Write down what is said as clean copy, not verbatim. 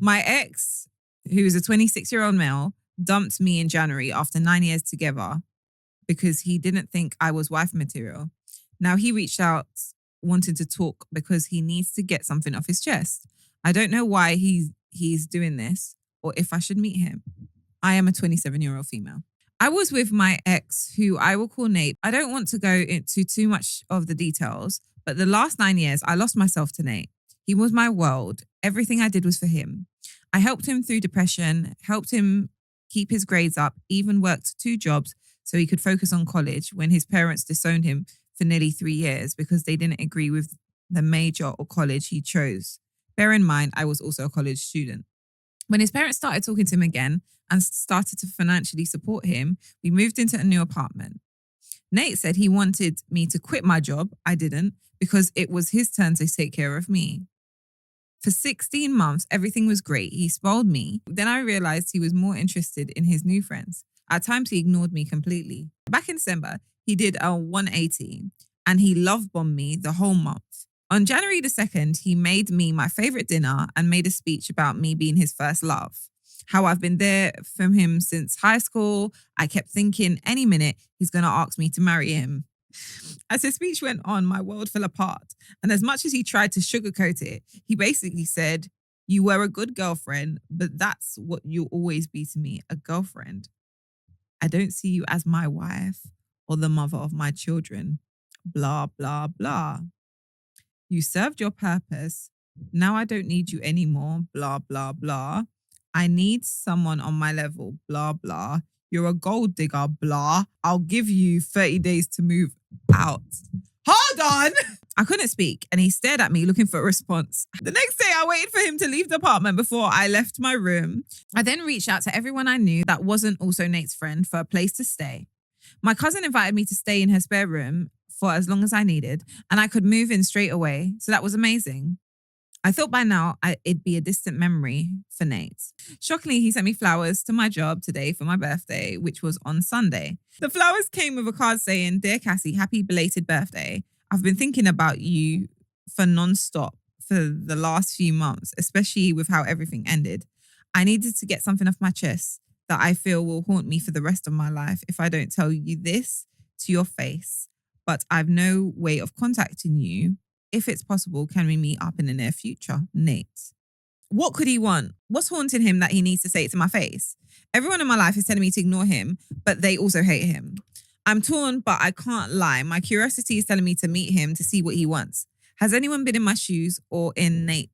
My ex, who is a 26-year-old male, dumped me in January after 9 years together because he didn't think I was wife material. Now he reached out wanting to talk because he needs to get something off his chest. I don't know why he's doing this or if I should meet him. I am a 27-year-old female. I was with my ex, who I will call Nate. I don't want to go into too much of the details, but the last 9 years, I lost myself to Nate. He was my world. Everything I did was for him. I helped him through depression, helped him keep his grades up, even worked 2 jobs so he could focus on college when his parents disowned him for nearly 3 years because they didn't agree with the major or college he chose. Bear in mind, I was also a college student. When his parents started talking to him again and started to financially support him, we moved into a new apartment. Nate said he wanted me to quit my job. I didn't, because it was his turn to take care of me. For 16 months, everything was great. He spoiled me. Then I realized he was more interested in his new friends. At times, he ignored me completely. Back in December, he did a 180 and he love bombed me the whole month. On January the 2nd, he made me my favorite dinner and made a speech about me being his first love. How I've been there for him since high school. I kept thinking any minute he's going to ask me to marry him. As his speech went on, my world fell apart. And as much as he tried to sugarcoat it, he basically said, "You were a good girlfriend, but that's what you'll always be to me, a girlfriend. I don't see you as my wife or the mother of my children. Blah, blah, blah. You served your purpose. Now I don't need you anymore. Blah, blah, blah. I need someone on my level. Blah, blah. You're a gold digger. Blah. I'll give you 30 days to move out." Hold on. I couldn't speak and he stared at me looking for a response. The next day, I waited for him to leave the apartment before I left my room. I then reached out to everyone I knew that wasn't also Nate's friend for a place to stay. My cousin invited me to stay in her spare room for as long as I needed, and I could move in straight away. So that was amazing. I thought by now it'd be a distant memory for Nate. Shockingly, he sent me flowers to my job today for my birthday, which was on Sunday. The flowers came with a card saying, "Dear Cassie, happy belated birthday. I've been thinking about you for nonstop for the last few months, especially with how everything ended. I needed to get something off my chest that I feel will haunt me for the rest of my life if I don't tell you this to your face. But I've no way of contacting you. If it's possible, can we meet up in the near future? Nate." What could he want? What's haunting him that he needs to say it to my face? Everyone in my life is telling me to ignore him, but they also hate him. I'm torn, but I can't lie. My curiosity is telling me to meet him to see what he wants. Has anyone been in my shoes or in Nate